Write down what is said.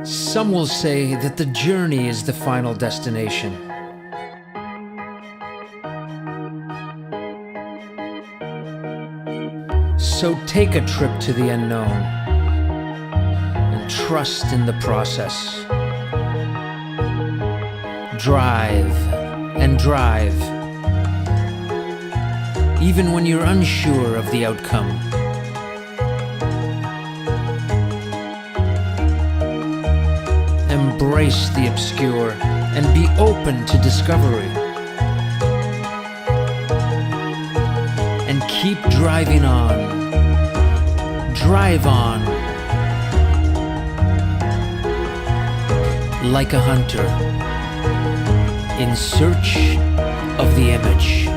Some will say that the journey is the final destination. So take a trip to the unknown and trust in the process. Drive and drive, even when you're unsure of the outcome. Embrace the obscure and be open to discovery. And keep driving on. Drive on. Like a hunter in search of the image.